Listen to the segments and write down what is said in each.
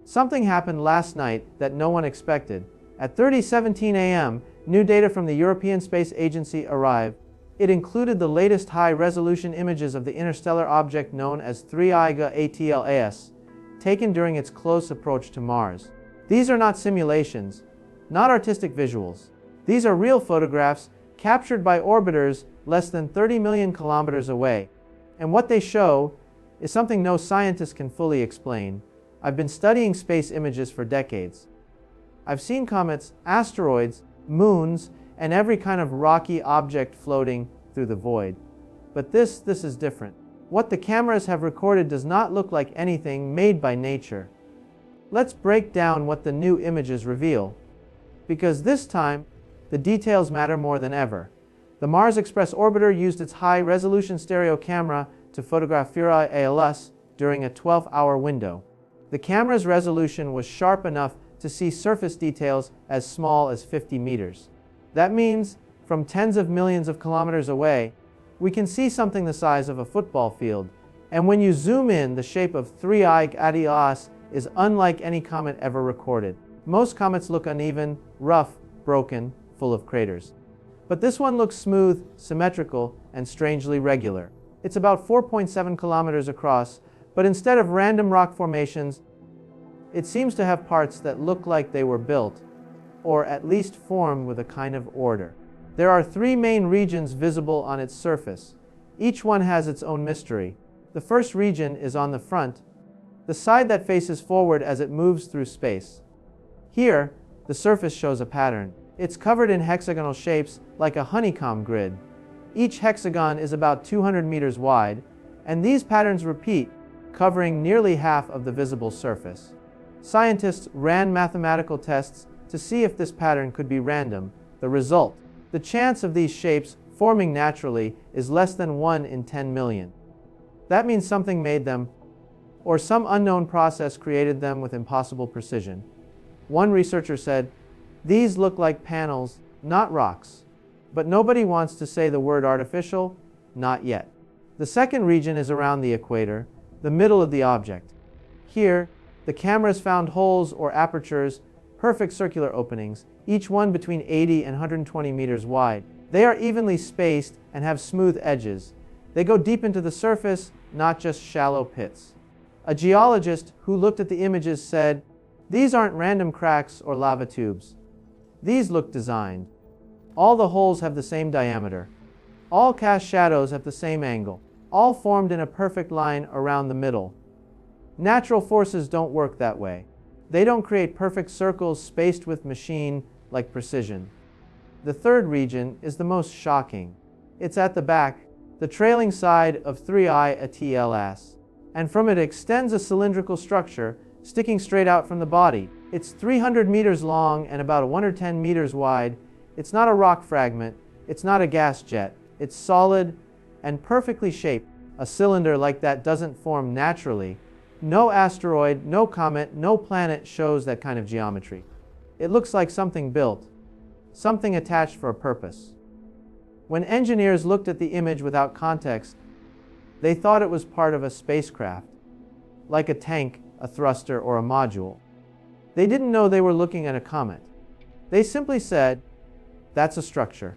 Something happened last night that no one expected. At 30:17 a.m., new data from the European Space Agency arrived. It included the latest high-resolution images of the interstellar object known as 3I ATLAS, taken during its close approach to Mars. These are not simulations, not artistic visuals. These are real photographs captured by orbiters less than 30 million kilometers away. And what they show is something no scientist can fully explain. I've been studying space images for decades. I've seen comets, asteroids, moons, and every kind of rocky object floating through the void. But this is different. What the cameras have recorded does not look like anything made by nature. Let's break down what the new images reveal. Because this time, the details matter more than ever. The Mars Express orbiter used its high-resolution stereo camera to photograph 3I during a 12-hour window. The camera's resolution was sharp enough to see surface details as small as 50 meters. That means, from tens of millions of kilometers away, we can see something the size of a football field. And when you zoom in, the shape of 3I ATLAS is unlike any comet ever recorded. Most comets look uneven, rough, broken, full of craters. But this one looks smooth, symmetrical, and strangely regular. It's about 4.7 kilometers across, but instead of random rock formations, it seems to have parts that look like they were built, or at least formed with a kind of order. There are three main regions visible on its surface. Each one has its own mystery. The first region is on the front, the side that faces forward as it moves through space. Here, the surface shows a pattern. It's covered in hexagonal shapes like a honeycomb grid. Each hexagon is about 200 meters wide, and these patterns repeat, covering nearly half of the visible surface. Scientists ran mathematical tests to see if this pattern could be random. The result: the chance of these shapes forming naturally is less than 1 in 10 million. That means something made them, or some unknown process created them with impossible precision. One researcher said, "These look like panels, not rocks." But nobody wants to say the word artificial, not yet. The second region is around the equator, the middle of the object. Here, the cameras found holes or apertures, perfect circular openings, each one between 80 and 120 meters wide. They are evenly spaced and have smooth edges. They go deep into the surface, not just shallow pits. A geologist who looked at the images said, "These aren't random cracks or lava tubes. These look designed. All the holes have the same diameter. All cast shadows have the same angle. All formed in a perfect line around the middle." Natural forces don't work that way. They don't create perfect circles spaced with machine-like precision. The third region is the most shocking. It's at the back, the trailing side of 3I ATLAS. And from it extends a cylindrical structure, sticking straight out from the body. It's 300 meters long and about 1 or 10 meters wide. It's not a rock fragment. It's not a gas jet. It's solid and perfectly shaped. A cylinder like that doesn't form naturally. No asteroid, no comet, no planet shows that kind of geometry. It looks like something built, something attached for a purpose. When engineers looked at the image without context, they thought it was part of a spacecraft, like a tank, a thruster, or a module. They didn't know they were looking at a comet. They simply said, "That's a structure."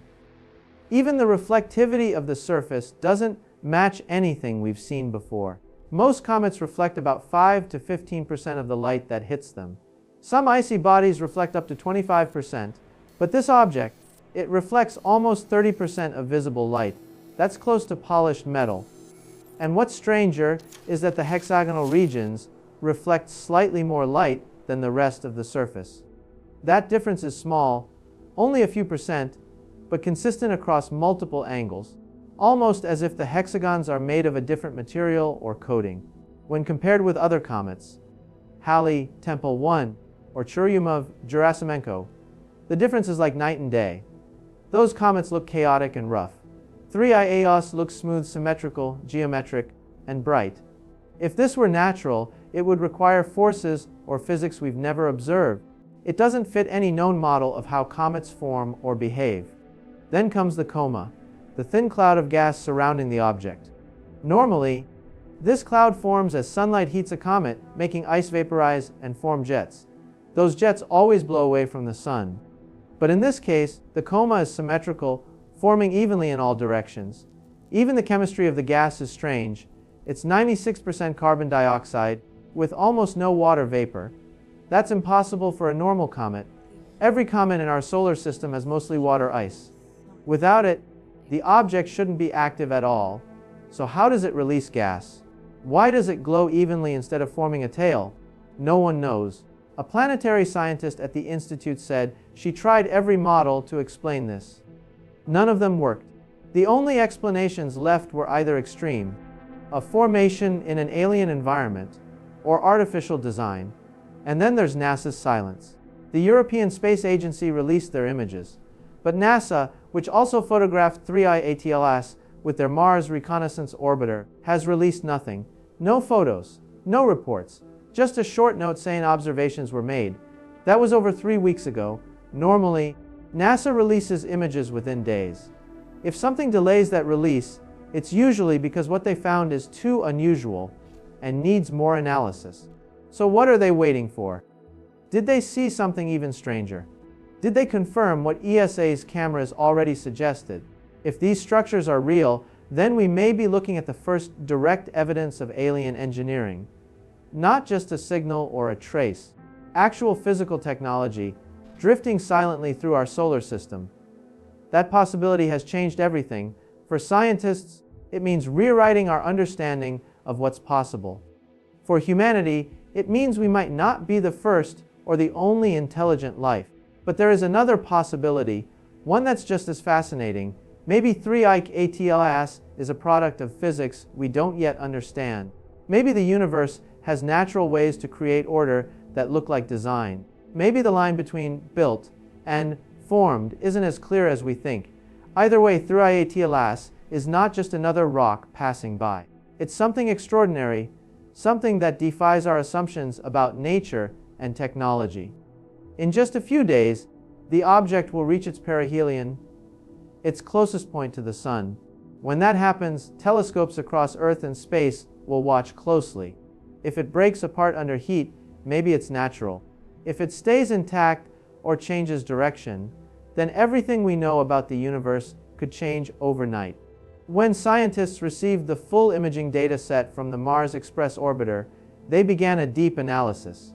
Even the reflectivity of the surface doesn't match anything we've seen before. Most comets reflect about 5 to 15% of the light that hits them. Some icy bodies reflect up to 25%, but this object, it reflects almost 30% of visible light. That's close to polished metal. And what's stranger is that the hexagonal regions reflect slightly more light than the rest of the surface. That difference is small, only a few percent, but consistent across multiple angles, almost as if the hexagons are made of a different material or coating. When compared with other comets, Halley, Tempel 1, or Churyumov-Gerasimenko, the difference is like night and day. Those comets look chaotic and rough. 3I ATLAS looks smooth, symmetrical, geometric, and bright. If this were natural, it would require forces or physics we've never observed. It doesn't fit any known model of how comets form or behave. Then comes the coma, the thin cloud of gas surrounding the object. Normally, This cloud forms as sunlight heats a comet, making ice vaporize and form jets. Those jets always blow away from the sun. But in this case, the coma is symmetrical, forming evenly in all directions. Even the chemistry of the gas is strange. It's 96% carbon dioxide, with almost no water vapor. That's impossible for a normal comet. Every comet in our solar system has mostly water ice. Without it, the object shouldn't be active at all. So how does it release gas? Why does it glow evenly instead of forming a tail? No one knows. A planetary scientist at the Institute said she tried every model to explain this. None of them worked. The only explanations left were either extreme, a formation in an alien environment, or artificial design. And then there's NASA's silence. The European Space Agency released their images. But NASA, which also photographed 3I-ATLAS with their Mars Reconnaissance Orbiter, has released nothing. No photos, no reports, just a short note saying observations were made. That was over 3 weeks ago. Normally, NASA releases images within days. If something delays that release, it's usually because what they found is too unusual and needs more analysis. So what are they waiting for? Did they see something even stranger? Did they confirm what ESA's cameras already suggested? If these structures are real, then we may be looking at the first direct evidence of alien engineering. Not just a signal or a trace. Actual physical technology, drifting silently through our solar system. That possibility has changed everything. For scientists, it means rewriting our understanding of what's possible. For humanity, it means we might not be the first or the only intelligent life. But there is another possibility, one that's just as fascinating. Maybe 3I-ATLAS is a product of physics we don't yet understand. Maybe the universe has natural ways to create order that look like design. Maybe the line between built and formed isn't as clear as we think. Either way, 3I-ATLAS is not just another rock passing by. It's something extraordinary, something that defies our assumptions about nature and technology. In just a few days, the object will reach its perihelion, its closest point to the Sun. When that happens, telescopes across Earth and space will watch closely. If it breaks apart under heat, maybe it's natural. If it stays intact or changes direction, then everything we know about the universe could change overnight. When scientists received the full imaging data set from the Mars Express orbiter, they began a deep analysis.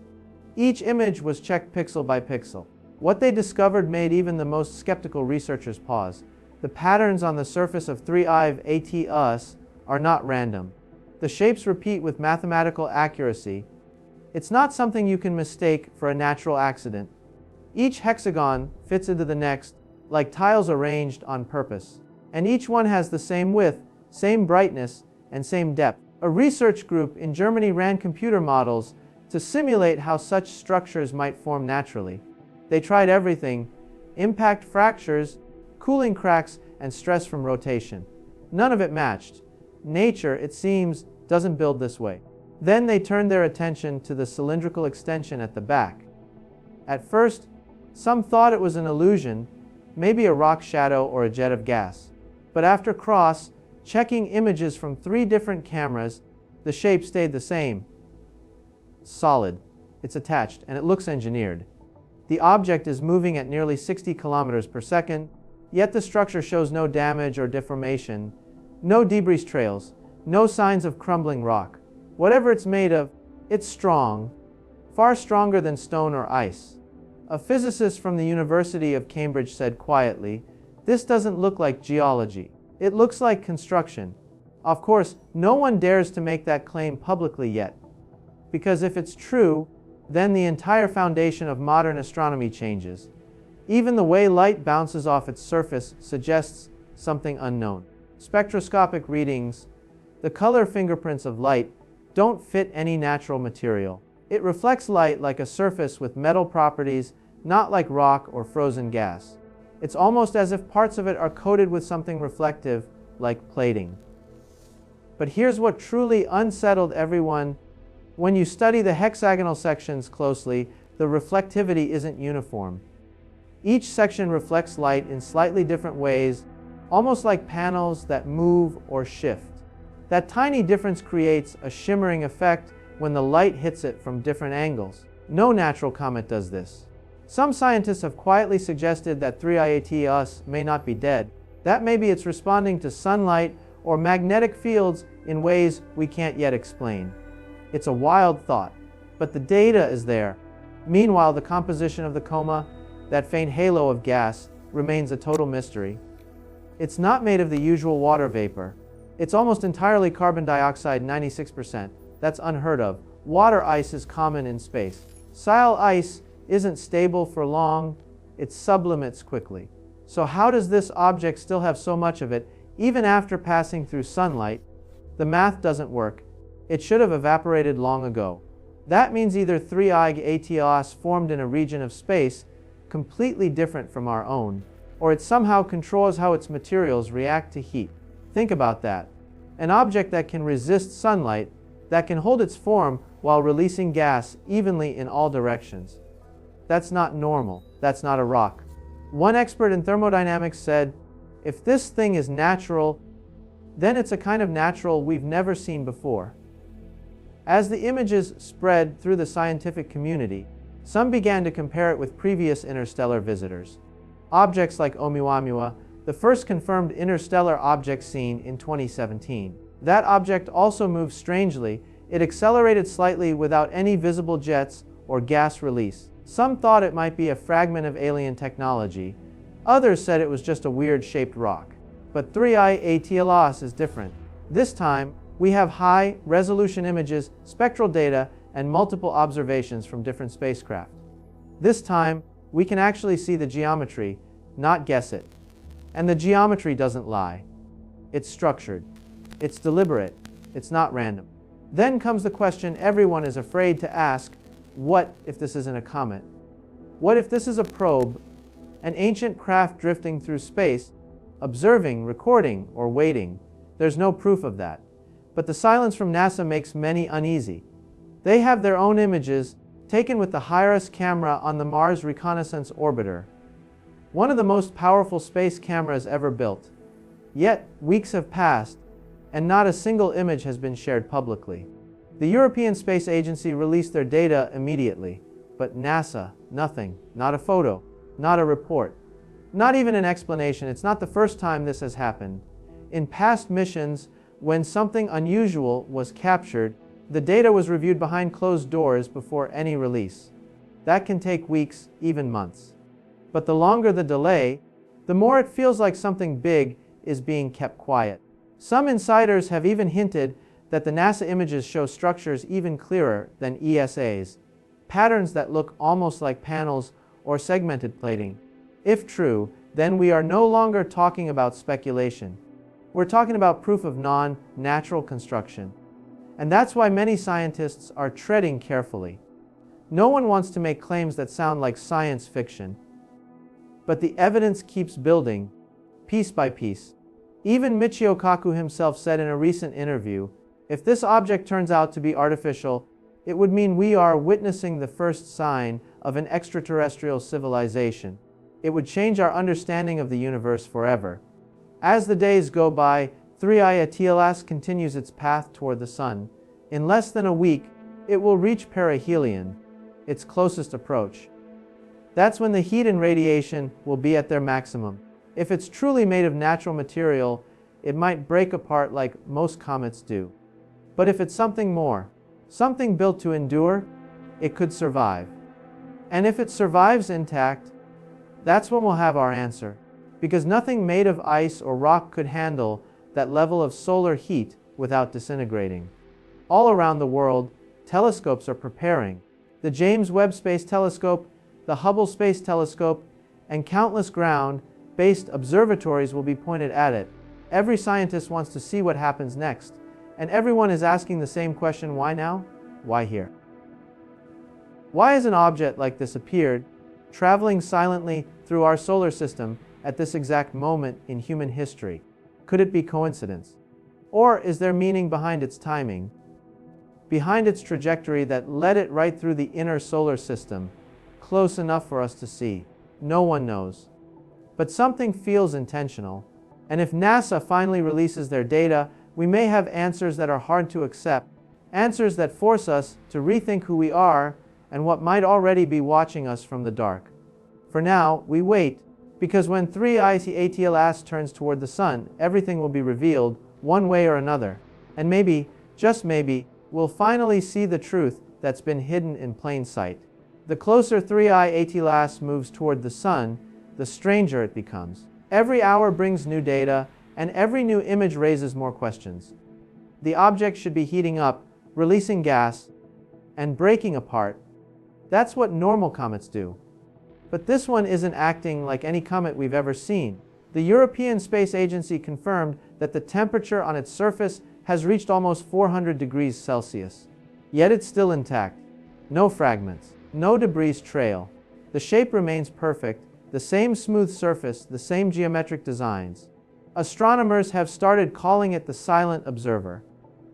Each image was checked pixel by pixel. What they discovered made even the most skeptical researchers pause. The patterns on the surface of 3I-ATLAS are not random. The shapes repeat with mathematical accuracy. It's not something you can mistake for a natural accident. Each hexagon fits into the next, like tiles arranged on purpose. And each one has the same width, same brightness, and same depth. A research group in Germany ran computer models to simulate how such structures might form naturally. They tried everything: impact fractures, cooling cracks, and stress from rotation. None of it matched. Nature, it seems, doesn't build this way. Then they turned their attention to the cylindrical extension at the back. At first, some thought it was an illusion, maybe a rock shadow or a jet of gas. But after checking images from 3 different cameras, the shape stayed the same. Solid. It's attached, and it looks engineered. The object is moving at nearly 60 kilometers per second, yet the structure shows no damage or deformation, no debris trails, no signs of crumbling rock. Whatever it's made of, it's strong, far stronger than stone or ice. A physicist from the University of Cambridge said quietly, "This doesn't look like geology. It looks like construction." Of course, no one dares to make that claim publicly yet. Because if it's true, then the entire foundation of modern astronomy changes. Even the way light bounces off its surface suggests something unknown. Spectroscopic readings, the color fingerprints of light, don't fit any natural material. It reflects light like a surface with metal properties, not like rock or frozen gas. It's almost as if parts of it are coated with something reflective, like plating. But here's what truly unsettled everyone. When you study the hexagonal sections closely, the reflectivity isn't uniform. Each section reflects light in slightly different ways, almost like panels that move or shift. That tiny difference creates a shimmering effect when the light hits it from different angles. No natural comet does this. Some scientists have quietly suggested that 3I may not be dead. That maybe it's responding to sunlight or magnetic fields in ways we can't yet explain. It's a wild thought, but the data is there. Meanwhile, the composition of the coma, that faint halo of gas, remains a total mystery. It's not made of the usual water vapor. It's almost entirely carbon dioxide, 96%. That's unheard of. Water ice is common in space. Seal ice isn't stable for long, it sublimates quickly. So how does this object still have so much of it, even after passing through sunlight? The math doesn't work. It should have evaporated long ago. That means either 3I formed in a region of space completely different from our own, or it somehow controls how its materials react to heat. Think about that. An object that can resist sunlight, that can hold its form while releasing gas evenly in all directions. That's not normal. That's not a rock. One expert in thermodynamics said, if this thing is natural, then it's a kind of natural we've never seen before. As the images spread through the scientific community, some began to compare it with previous interstellar visitors. Objects like Oumuamua, the first confirmed interstellar object seen in 2017. That object also moved strangely. It accelerated slightly without any visible jets or gas release. Some thought it might be a fragment of alien technology. Others said it was just a weird-shaped rock. But 3I is different. This time, we have high-resolution images, spectral data, and multiple observations from different spacecraft. This time, we can actually see the geometry, not guess it. And the geometry doesn't lie. It's structured. It's deliberate. It's not random. Then comes the question everyone is afraid to ask, what if this isn't a comet? What if this is a probe, an ancient craft drifting through space, observing, recording, or waiting? There's no proof of that. But the silence from NASA makes many uneasy. They have their own images, taken with the HIRIS camera on the Mars Reconnaissance Orbiter, one of the most powerful space cameras ever built. Yet, weeks have passed, and not a single image has been shared publicly. The European Space Agency released their data immediately, but NASA, nothing, not a photo, not a report, not even an explanation. It's not the first time this has happened. In past missions, when something unusual was captured, the data was reviewed behind closed doors before any release. That can take weeks, even months. But the longer the delay, the more it feels like something big is being kept quiet. Some insiders have even hinted that the NASA images show structures even clearer than ESA's, patterns that look almost like panels or segmented plating. If true, then we are no longer talking about speculation. We're talking about proof of non-natural construction. And that's why many scientists are treading carefully. No one wants to make claims that sound like science fiction. But the evidence keeps building, piece by piece. Even Michio Kaku himself said in a recent interview, if this object turns out to be artificial, it would mean we are witnessing the first sign of an extraterrestrial civilization. It would change our understanding of the universe forever. As the days go by, 3I continues its path toward the Sun. In less than a week, it will reach perihelion, its closest approach. That's when the heat and radiation will be at their maximum. If it's truly made of natural material, it might break apart like most comets do. But if it's something more, something built to endure, it could survive. And if it survives intact, that's when we'll have our answer. Because nothing made of ice or rock could handle that level of solar heat without disintegrating. All around the world, telescopes are preparing. The James Webb Space Telescope, the Hubble Space Telescope, and countless ground-based observatories will be pointed at it. Every scientist wants to see what happens next, and everyone is asking the same question: why now? Why here? Why has an object like this appeared, traveling silently through our solar system at this exact moment in human history? Could it be coincidence? Or is there meaning behind its timing, behind its trajectory that led it right through the inner solar system, close enough for us to see? No one knows. But something feels intentional. And if NASA finally releases their data We may have answers that are hard to accept, answers that force us to rethink who we are and what might already be watching us from the dark. For now, we wait, because when 3I-ATLAS turns toward the sun, everything will be revealed, one way or another. And maybe, just maybe, we'll finally see the truth that's been hidden in plain sight. The closer 3I-ATLAS moves toward the sun, the stranger it becomes. Every hour brings new data, and every new image raises more questions. The object should be heating up, releasing gas, and breaking apart. That's what normal comets do. But this one isn't acting like any comet we've ever seen. The European Space Agency confirmed that the temperature on its surface has reached almost 400 degrees Celsius. Yet it's still intact. No fragments, no debris trail. The shape remains perfect, the same smooth surface, the same geometric designs. Astronomers have started calling it the silent observer.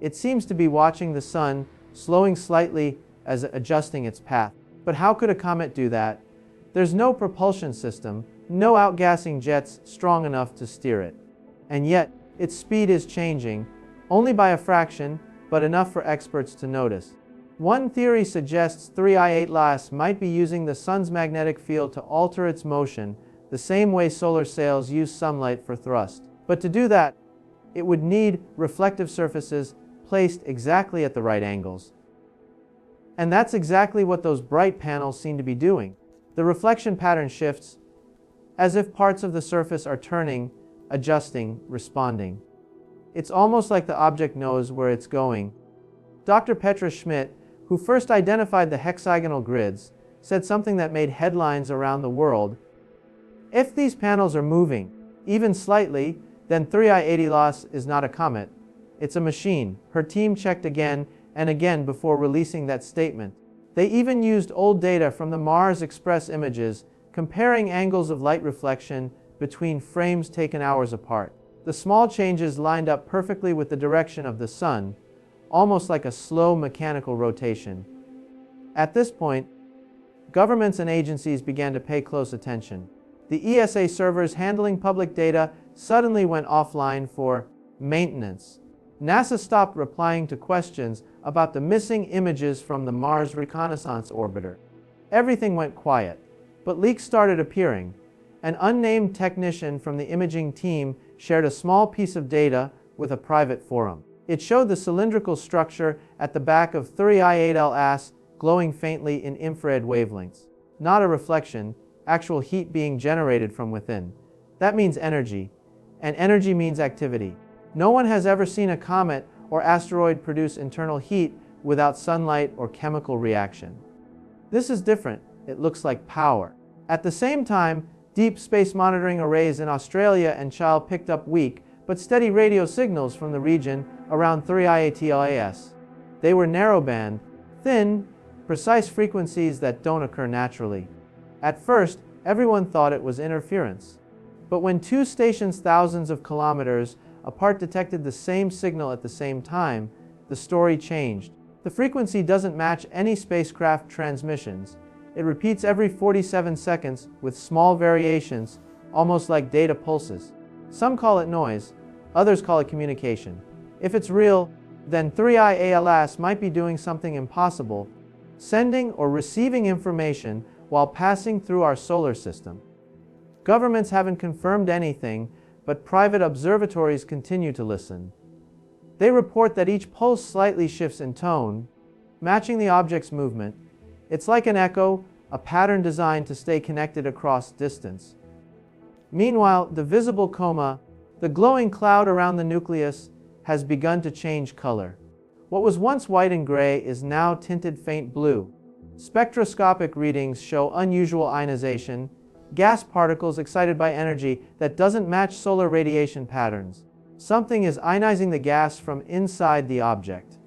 It seems to be watching the sun, slowing slightly as adjusting its path. But how could a comet do that? There's no propulsion system, no outgassing jets strong enough to steer it. And yet, its speed is changing, only by a fraction, but enough for experts to notice. One theory suggests 3I-ATLAS might be using the sun's magnetic field to alter its motion, the same way solar sails use sunlight for thrust. But to do that, it would need reflective surfaces placed exactly at the right angles. And that's exactly what those bright panels seem to be doing. The reflection pattern shifts, as if parts of the surface are turning, adjusting, responding. It's almost like the object knows where it's going. Dr. Petra Schmidt, who first identified the hexagonal grids, said something that made headlines around the world. If these panels are moving, even slightly, then 3I-ATLAS is not a comet. It's a machine. Her team checked again and again before releasing that statement. They even used old data from the Mars Express images, comparing angles of light reflection between frames taken hours apart. The small changes lined up perfectly with the direction of the sun, almost like a slow mechanical rotation. At this point, governments and agencies began to pay close attention. The ESA servers handling public data suddenly went offline for maintenance. NASA stopped replying to questions about the missing images from the Mars Reconnaissance Orbiter. Everything went quiet, but leaks started appearing. An unnamed technician from the imaging team shared a small piece of data with a private forum. It showed the cylindrical structure at the back of 3I-ATLAS glowing faintly in infrared wavelengths. Not a reflection, actual heat being generated from within. That means energy, and energy means activity. No one has ever seen a comet or asteroid produce internal heat without sunlight or chemical reaction. This is different. It looks like power. At the same time, deep space monitoring arrays in Australia and Chile picked up weak but steady radio signals from the region around 3I-ATLAS. They were narrowband, thin, precise frequencies that don't occur naturally. At first, everyone thought it was interference. But when two stations thousands of kilometers apart detected the same signal at the same time, the story changed. The frequency doesn't match any spacecraft transmissions. It repeats every 47 seconds with small variations, almost like data pulses. Some call it noise, others call it communication. If it's real, then 3I-ATLAS might be doing something impossible, sending or receiving information while passing through our solar system. Governments haven't confirmed anything, but private observatories continue to listen. They report that each pulse slightly shifts in tone, matching the object's movement. It's like an echo, a pattern designed to stay connected across distance. Meanwhile, the visible coma, the glowing cloud around the nucleus, has begun to change color. What was once white and gray is now tinted faint blue. Spectroscopic readings show unusual ionization, gas particles excited by energy that doesn't match solar radiation patterns. Something is ionizing the gas from inside the object.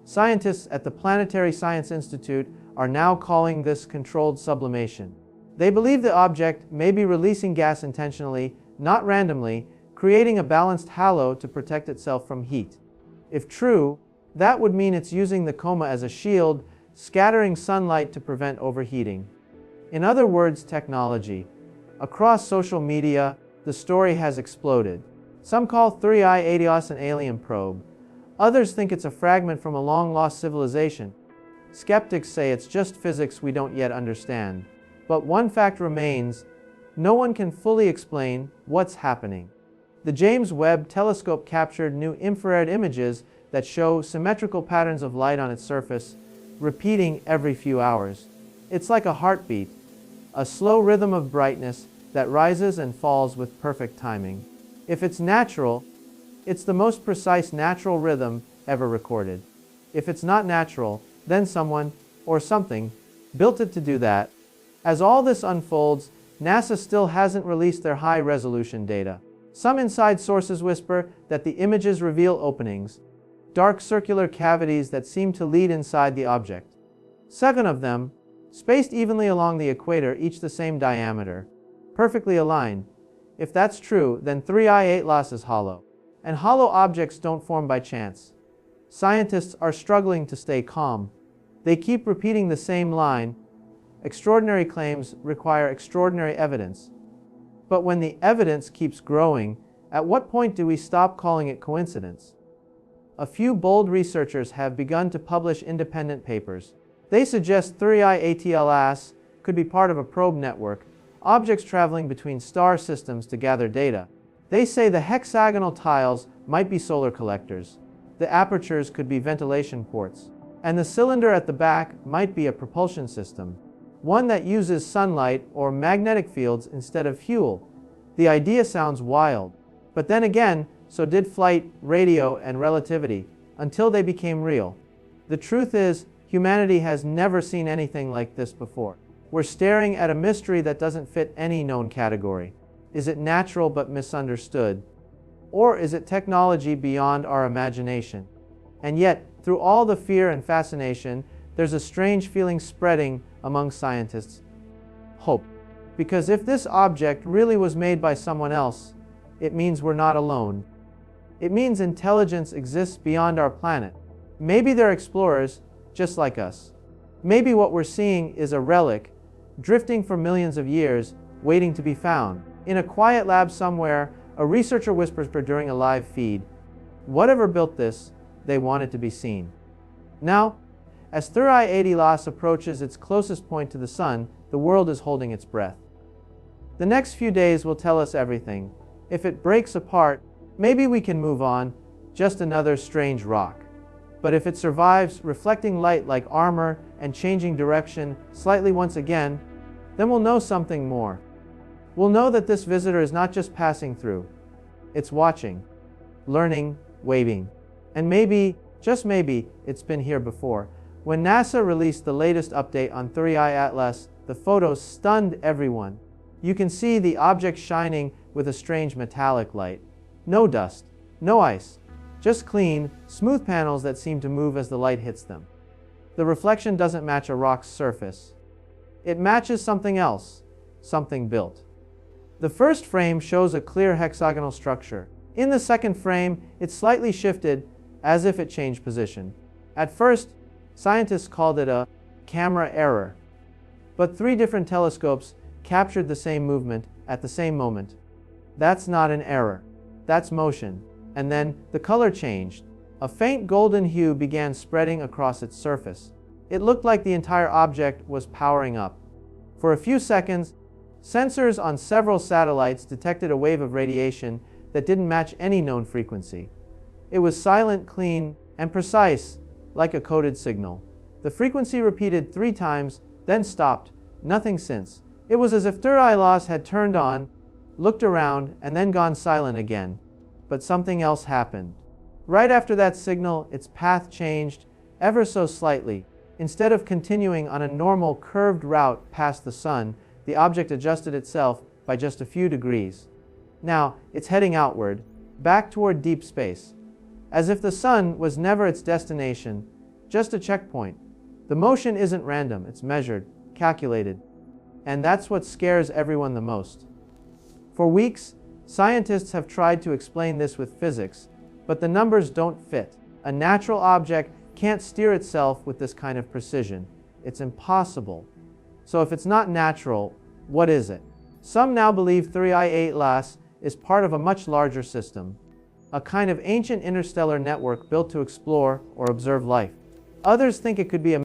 Scientists at the Planetary Science Institute are now calling this controlled sublimation. They believe the object may be releasing gas intentionally, not randomly, creating a balanced halo to protect itself from heat. If true, that would mean it's using the coma as a shield, scattering sunlight to prevent overheating. In other words, technology. Across social media, the story has exploded. Some call 3I-AIvoice an alien probe. Others think it's a fragment from a long-lost civilization. Skeptics say it's just physics we don't yet understand. But one fact remains: no one can fully explain what's happening. The James Webb Telescope captured new infrared images that show symmetrical patterns of light on its surface, repeating every few hours. It's like a heartbeat, a slow rhythm of brightness that rises and falls with perfect timing. If it's natural, it's the most precise natural rhythm ever recorded. If it's not natural, then someone, or something, built it to do that. As all this unfolds, NASA still hasn't released their high-resolution data. Some inside sources whisper that the images reveal openings, dark circular cavities that seem to lead inside the object. 7 of them, spaced evenly along the equator, each the same diameter, perfectly aligned. If that's true, then 3I-AIvoice is hollow. And hollow objects don't form by chance. Scientists are struggling to stay calm. They keep repeating the same line: extraordinary claims require extraordinary evidence. But when the evidence keeps growing, at what point do we stop calling it coincidence? A few bold researchers have begun to publish independent papers. They suggest 3I-AIvoice could be part of a probe network, objects traveling between star systems to gather data. They say the hexagonal tiles might be solar collectors, the apertures could be ventilation ports, and the cylinder at the back might be a propulsion system, one that uses sunlight or magnetic fields instead of fuel. The idea sounds wild, but then again, so did flight, radio, and relativity, until they became real. The truth is, humanity has never seen anything like this before. We're staring at a mystery that doesn't fit any known category. Is it natural but misunderstood? Or is it technology beyond our imagination? And yet, through all the fear and fascination, there's a strange feeling spreading among scientists: hope. Because if this object really was made by someone else, it means we're not alone. It means intelligence exists beyond our planet. Maybe they're explorers, just like us. Maybe what we're seeing is a relic, drifting for millions of years, waiting to be found. In a quiet lab somewhere, a researcher whispers during a live feed, "Whatever built this, they want it to be seen." Now, as 3I-AIvoice approaches its closest point to the Sun, the world is holding its breath. The next few days will tell us everything. If it breaks apart, maybe we can move on, just another strange rock. But if it survives, reflecting light like armor and changing direction slightly once again, then we'll know something more. We'll know that this visitor is not just passing through. It's watching, learning, waving. And maybe, just maybe, it's been here before. When NASA released the latest update on 3I-AIvoice, the photos stunned everyone. You can see the object shining with a strange metallic light. No dust, no ice, just clean, smooth panels that seem to move as the light hits them. The reflection doesn't match a rock's surface. It matches something else, something built. The first frame shows a clear hexagonal structure. In the second frame, it's slightly shifted, as if it changed position. At first, scientists called it a camera error. But 3 different telescopes captured the same movement at the same moment. That's not an error. That's motion. And then the color changed. A faint golden hue began spreading across its surface. It looked like the entire object was powering up. For a few seconds, sensors on several satellites detected a wave of radiation that didn't match any known frequency. It was silent, clean, and precise, like a coded signal. The frequency repeated 3 times, then stopped. Nothing since. It was as if 3I-AIvoice had turned on, looked around, and then gone silent again. But something else happened. Right after that signal, its path changed, ever so slightly. Instead of continuing on a normal curved route past the Sun, the object adjusted itself by just a few degrees. Now, it's heading outward, back toward deep space. As if the Sun was never its destination, just a checkpoint. The motion isn't random, it's measured, calculated. And that's what scares everyone the most. For weeks, scientists have tried to explain this with physics, but the numbers don't fit. A natural object can't steer itself with this kind of precision. It's impossible. So if it's not natural, what is it? Some now believe 3I-AIvoice is part of a much larger system, a kind of ancient interstellar network built to explore or observe life. Others think it could be a